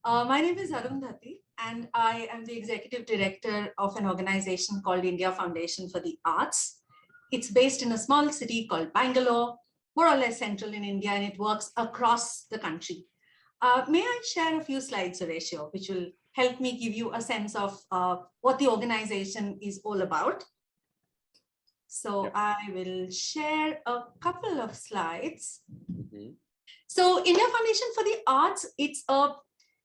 My name is Arundhati, and I am the executive director of an organization called India Foundation for the Arts. It's based in a small city called Bangalore, more or less central in India, and it works across the country. May I share a few slides, Horatio, which will help me give you a sense of what the organization is all about. So I will share a couple of slides. So India Foundation for the Arts, it's a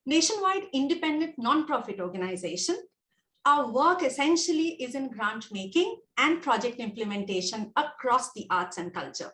nationwide independent non-profit organization. Our work essentially is in grant making and project implementation across the arts and culture.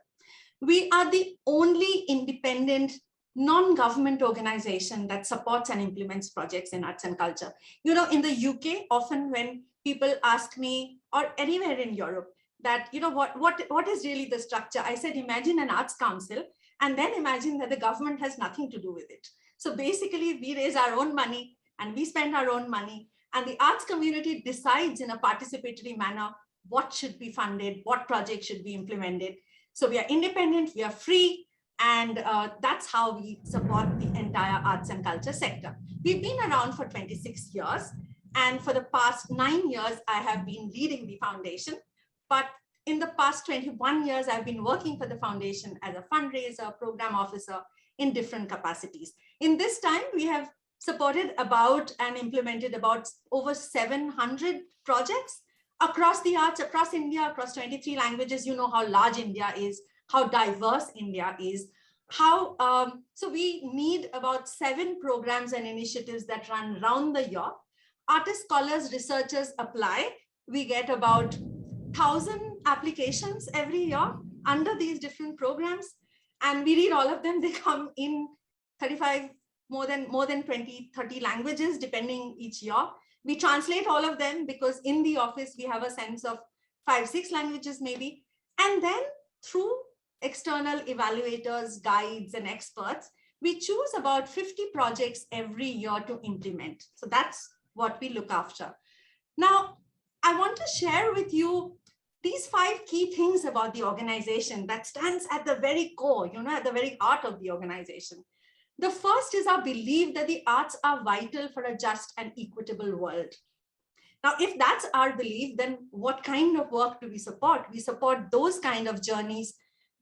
We are the only independent non-government organization that supports and implements projects in arts and culture. You know, in the UK, often when people ask me, or anywhere in Europe, that, you know, what is really the structure? I said, imagine an arts council, and then imagine that the government has nothing to do with it. So basically, we raise our own money and we spend our own money, and the arts community decides in a participatory manner what should be funded, what project should be implemented. So we are independent, we are free, and that's how we support the entire arts and culture sector. We've been around for 26 years, and for the past 9 years, I have been leading the foundation. But in the past 21 years, I've been working for the foundation as a fundraiser, program officer in different capacities. In this time, we have supported about and implemented about over 700 projects across the arts, across India, across 23 languages. You know how large India is, how diverse India is, how, so we need about 7 programs and initiatives that run round the year. Artists, scholars, researchers apply. We get about 1,000 applications every year under these different programs, and we read all of them. They come in 35, more than 20, 30 languages, depending each year. We translate all of them because in the office, we have a sense of 5, 6 languages maybe. And then through external evaluators, guides, and experts, we choose about 50 projects every year to implement. So that's what we look after. Now, I want to share with you these 5 key things about the organization that stands at the very core, you know, at the very heart of the organization. The first is our belief that the arts are vital for a just and equitable world. Now, if that's our belief, then what kind of work do we support? We support those kind of journeys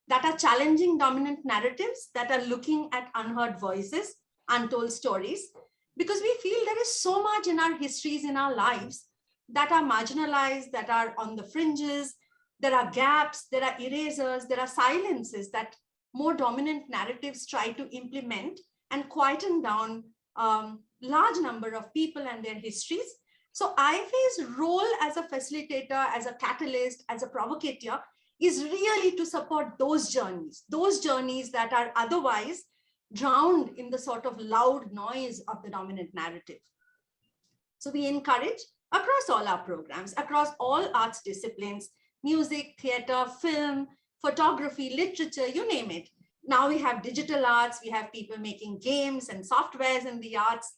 that are challenging dominant narratives, that are looking at unheard voices, untold stories, because we feel there is so much in our histories, in our lives, that are marginalized, that are on the fringes. There are gaps, there are erasers, there are silences that more dominant narratives try to implement and quieten down large number of people and their histories. So IFA's role as a facilitator, as a catalyst, as a provocateur is really to support those journeys that are otherwise drowned in the sort of loud noise of the dominant narrative. So we encourage across all our programs, across all arts disciplines, music, theater, film, photography, literature, you name it. Now we have digital arts, we have people making games and softwares in the arts.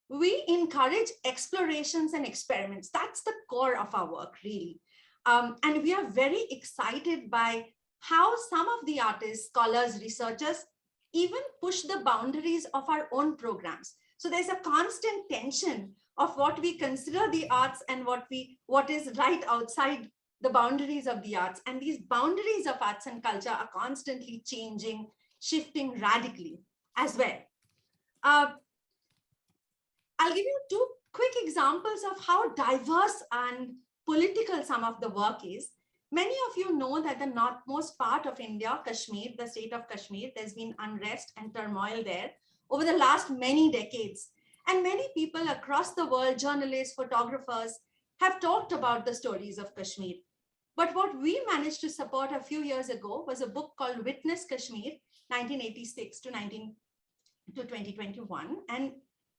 We encourage explorations and experiments. That's the core of our work, really. And we are very excited by how some of the artists, scholars, researchers even push the boundaries of our own programs. So there's a constant tension of what we consider the arts and what is right outside the boundaries of the arts. And these boundaries of arts and culture are constantly changing, shifting radically as well. I'll give you 2 quick examples of how diverse and political some of the work is. Many of you know that the northmost part of India, Kashmir, the state of Kashmir, there's been unrest and turmoil there over the last many decades. And many people across the world, journalists, photographers, have talked about the stories of Kashmir. But what we managed to support a few years ago was a book called Witness Kashmir, 1986 to 2021. And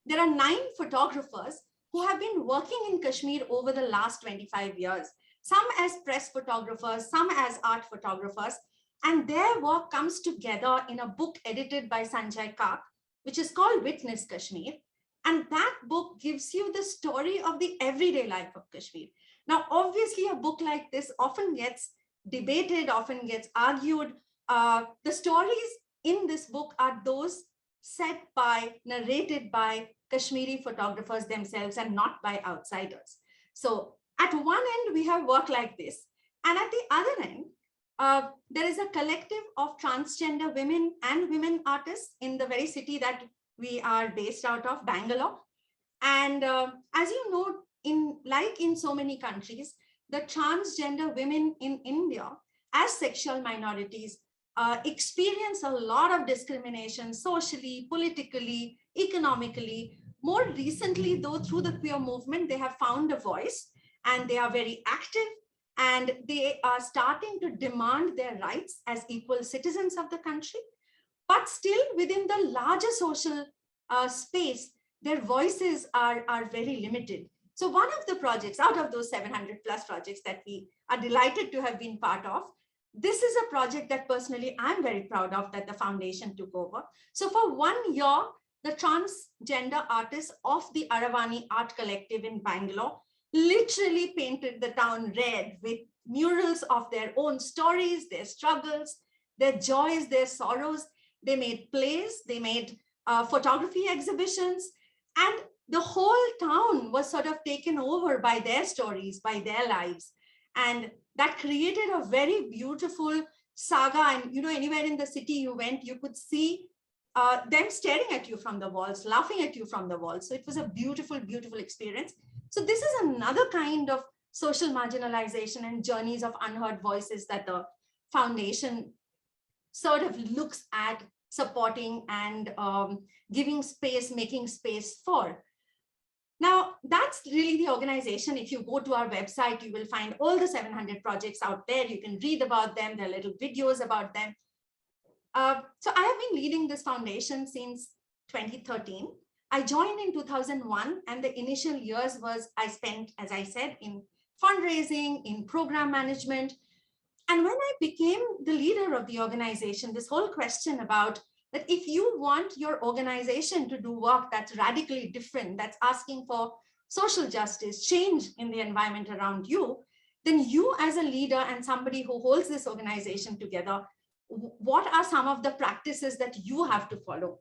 there are 9 photographers who have been working in Kashmir over the last 25 years, some as press photographers, some as art photographers, and their work comes together in a book edited by Sanjay Kak, which is called Witness Kashmir. And that book gives you the story of the everyday life of Kashmir. Now, obviously, a book like this often gets debated, often gets argued. The stories in this book are those set by, narrated by Kashmiri photographers themselves and not by outsiders. So at one end, we have work like this. And at the other end, there is a collective of transgender women and women artists in the very city that we are based out of, Bangalore. And as you know, in so many countries, the transgender women in India as sexual minorities experience a lot of discrimination socially, politically, economically. More recently, though, through the queer movement, they have found a voice and they are very active and they are starting to demand their rights as equal citizens of the country. But still within the larger social space, their voices are very limited. So one of the projects out of those 700 plus projects that we are delighted to have been part of, this is a project that personally I'm very proud of that the foundation took over. So for 1 year, the transgender artists of the Aravani Art Collective in Bangalore literally painted the town red with murals of their own stories, their struggles, their joys, their sorrows. They made plays, they made photography exhibitions, and the whole town was sort of taken over by their stories, by their lives. And that created a very beautiful saga. And anywhere in the city you went, you could see them staring at you from the walls, laughing at you from the walls. So it was a beautiful, beautiful experience. So this is another kind of social marginalization and journeys of unheard voices that the foundation sort of looks at supporting and giving space, making space for. Now, that's really the organization. If you go to our website, you will find all the 700 projects out there. You can read about them. There are little videos about them. So I have been leading this foundation since 2013. I joined in 2001, and the initial years I spent, as I said, in fundraising, in program management. And when I became the leader of the organization, this whole question about that if you want your organization to do work that's radically different, that's asking for social justice, change in the environment around you, then you as a leader and somebody who holds this organization together, what are some of the practices that you have to follow?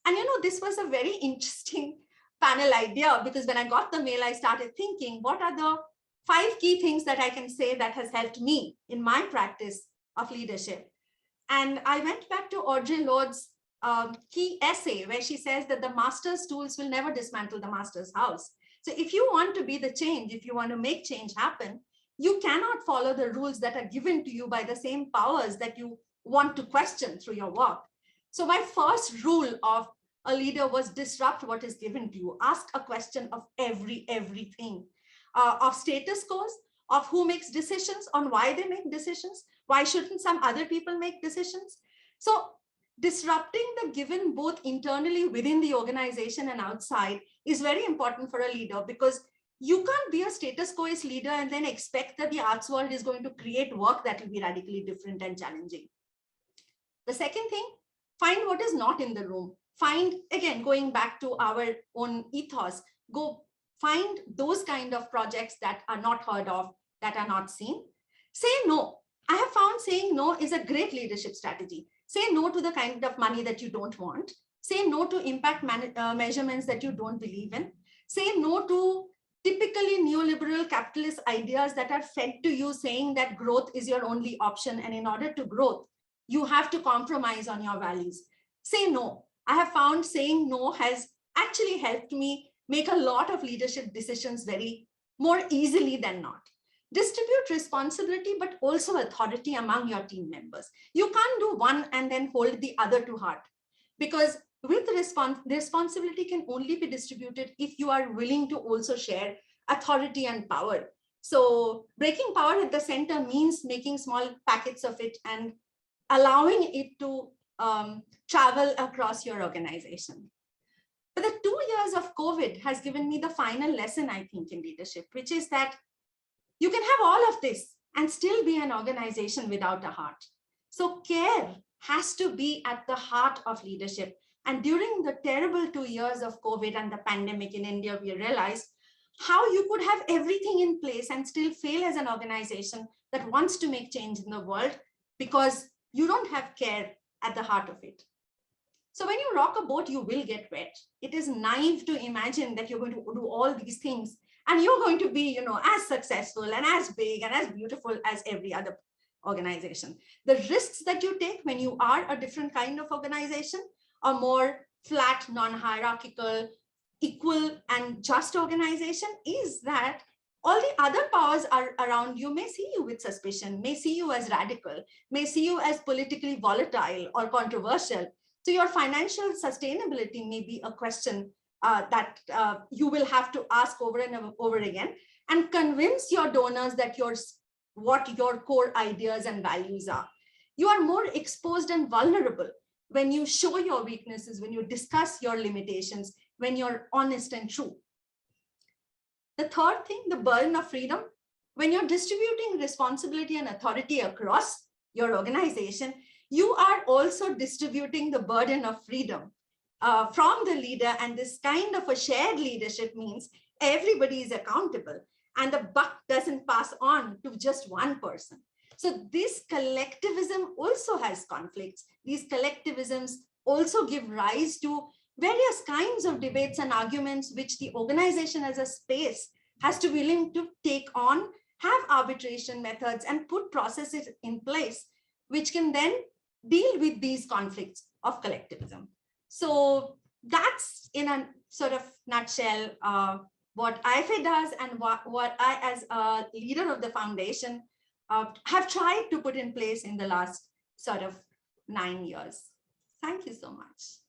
And this was a very interesting panel idea, because when I got the mail, I started thinking, what are the 5 key things that I can say that has helped me in my practice of leadership? And I went back to Audre Lorde's key essay, where she says that the master's tools will never dismantle the master's house. So if you want to be the change, if you want to make change happen, you cannot follow the rules that are given to you by the same powers that you want to question through your work. So my first rule of a leader was disrupt what is given to you. Ask a question of everything, of status quos, of who makes decisions, on why they make decisions. Why shouldn't some other people make decisions? So disrupting the given both internally within the organization and outside is very important for a leader, because you can't be a status quoist leader and then expect that the arts world is going to create work that will be radically different and challenging. The second thing, find what is not in the room. Find, again, going back to our own ethos, go find those kind of projects that are not heard of, that are not seen. Say no. I have found saying no is a great leadership strategy. Say no to the kind of money that you don't want. Say no to impact measurements that you don't believe in. Say no to typically neoliberal capitalist ideas that are fed to you, saying that growth is your only option. And in order to grow, you have to compromise on your values. Say no. I have found saying no has actually helped me make a lot of leadership decisions very more easily than not. Distribute responsibility, but also authority among your team members. You can't do one and then hold the other to heart, because with responsibility can only be distributed if you are willing to also share authority and power. So breaking power at the center means making small packets of it and allowing it to travel across your organization. But the 2 years of COVID has given me the final lesson, I think, in leadership, which is that you can have all of this and still be an organization without a heart. So care has to be at the heart of leadership. And during the terrible 2 years of COVID and the pandemic in India, we realized how you could have everything in place and still fail as an organization that wants to make change in the world, because you don't have care at the heart of it. So when you rock a boat, you will get wet. It is naive to imagine that you're going to do all these things and you're going to be, as successful and as big and as beautiful as every other organization. The risks that you take when you are a different kind of organization, a more flat, non-hierarchical, equal and just organization, is that all the other powers are around you may see you with suspicion, may see you as radical, may see you as politically volatile or controversial. So your financial sustainability may be a question that you will have to ask over and over again, and convince your donors that what your core ideas and values are. You are more exposed and vulnerable when you show your weaknesses, when you discuss your limitations, when you're honest and true. The third thing, the burden of freedom. When you're distributing responsibility and authority across your organization, you are also distributing the burden of freedom from the leader. And this kind of a shared leadership means everybody is accountable and the buck doesn't pass on to just one person. So this collectivism also has conflicts. These collectivisms also give rise to various kinds of debates and arguments, which the organization as a space has to be willing to take on, have arbitration methods and put processes in place, which can then deal with these conflicts of collectivism. So that's in a sort of nutshell what IFA does and what I, as a leader of the foundation, have tried to put in place in the last sort of 9 years. Thank you so much.